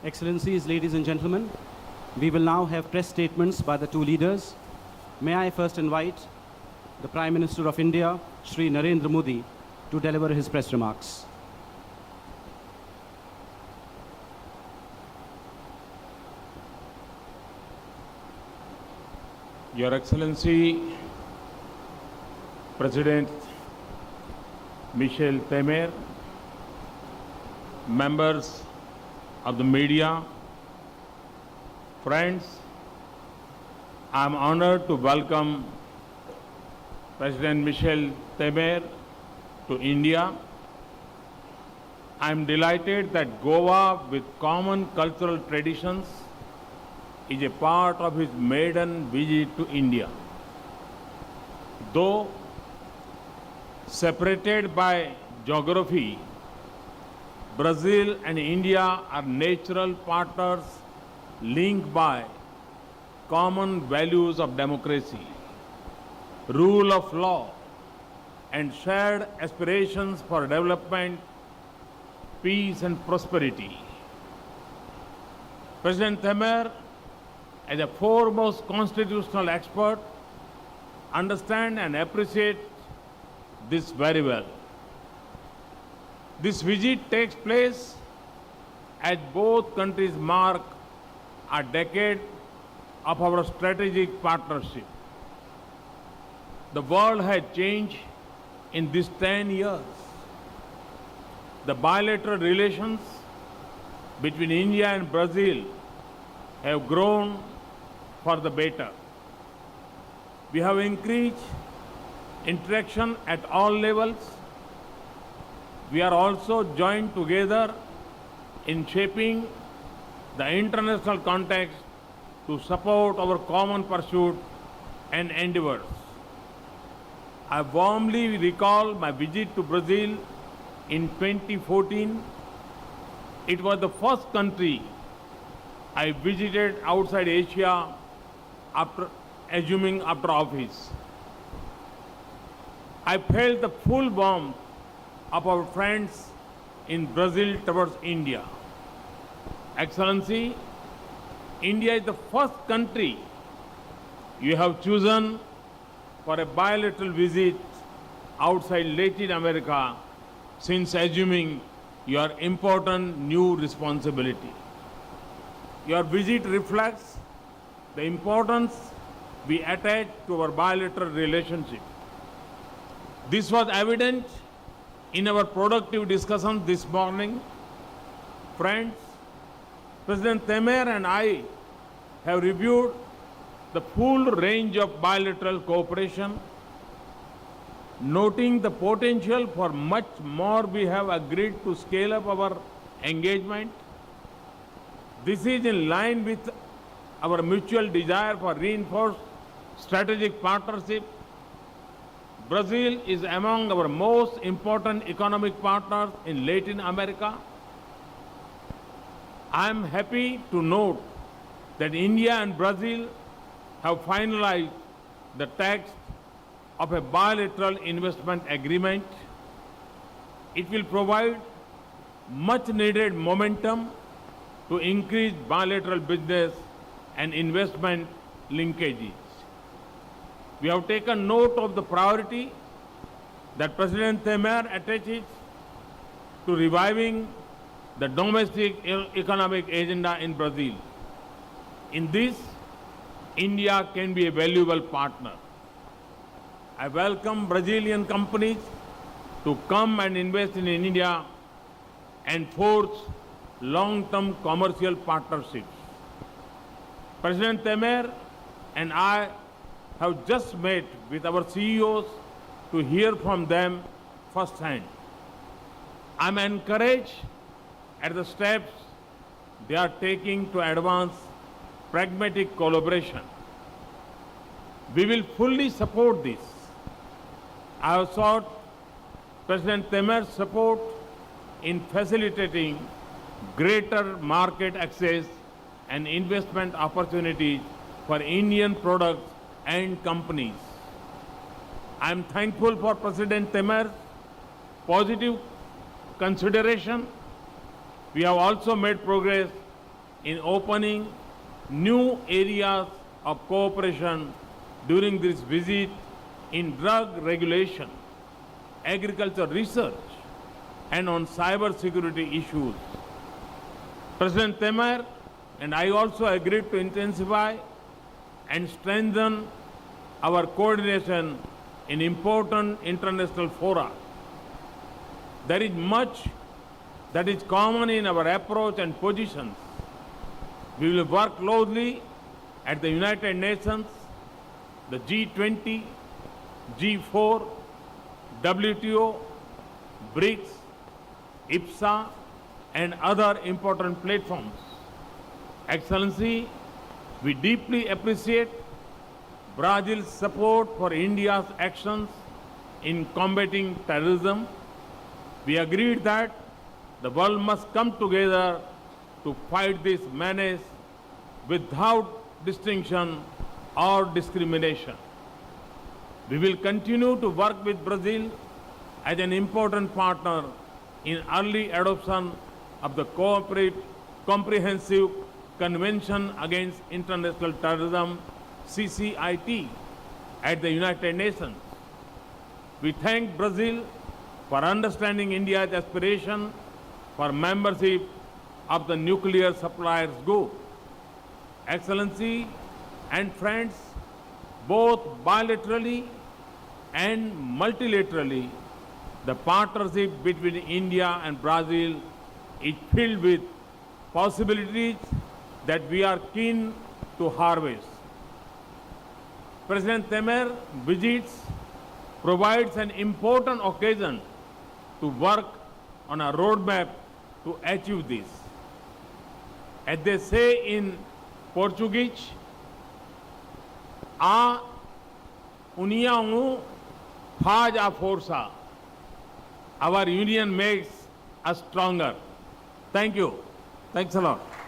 Excellencies, ladies and gentlemen, we will now have press statements by the two leaders. May I first invite the Prime Minister of India, Shri Narendra Modi, to deliver his press remarks. Your Excellency, President Michel Temer, members of the media, friends, I am honored to welcome President Michel Temer to India. I am delighted that Goa, with common cultural traditions, is a part of his maiden visit to India. Though separated by geography, Brazil and India are natural partners linked by common values of democracy, rule of law, and shared aspirations for development, peace, and prosperity. President Temer, as a foremost constitutional expert, understand and appreciate this very well. This visit takes place as both countries mark a decade of our strategic partnership. The world has changed in these 10 years. The bilateral relations between India and Brazil have grown for the better. We have increased interaction at all levels. We are also joined together in shaping the international context to support our common pursuit and endeavors. I warmly recall my visit to Brazil in 2014. It was the first country I visited outside Asia after office. I felt the full warmth of our friends in Brazil towards India. Excellency, India is the first country you have chosen for a bilateral visit outside Latin America since assuming your important new responsibility. Your visit reflects the importance we attach to our bilateral relationship. This was evident in our productive discussions this morning. Friends, President Temer and I have reviewed the full range of bilateral cooperation. Noting the potential for much more, we have agreed to scale up our engagement. This is in line with our mutual desire for reinforced strategic partnership. Brazil is among our most important economic partners in Latin America. I am happy to note that India and Brazil have finalized the text of a bilateral investment agreement. It will provide much needed momentum to increase bilateral business and investment linkages. We have taken note of the priority that President Temer attaches to reviving the domestic economic agenda in Brazil. In this, India can be a valuable partner. I welcome Brazilian companies to come and invest in India and forge long-term commercial partnerships. President Temer and I have just met with our CEOs to hear from them firsthand. I am encouraged at the steps they are taking to advance pragmatic collaboration. We will fully support this. I have sought President Temer's support in facilitating greater market access and investment opportunities for Indian products and companies. I am thankful for President Temer's positive consideration. We have also made progress in opening new areas of cooperation during this visit in drug regulation, agriculture research, and on cyber security issues. President Temer and I also agreed to intensify and strengthen our coordination in important international fora. There is much that is common in our approach and positions. We will work closely at the United Nations, the G20, G4, WTO, BRICS, IPSA, and other important platforms. Excellency, we deeply appreciate Brazil's support for India's actions in combating terrorism. We agreed that the world must come together to fight this menace without distinction or discrimination. We will continue to work with Brazil as an important partner in early adoption of the Comprehensive Convention Against International Terrorism, CCIT, at the United Nations. We thank Brazil for understanding India's aspiration for membership of the Nuclear Suppliers Group. Excellency and friends, both bilaterally and multilaterally, the partnership between India and Brazil is filled with possibilities that we are keen to harvest. President Temer visits provides an important occasion to work on a roadmap to achieve this. As they say in Portuguese, a união faz a força. Our union makes us stronger. Thank you. Thanks a lot.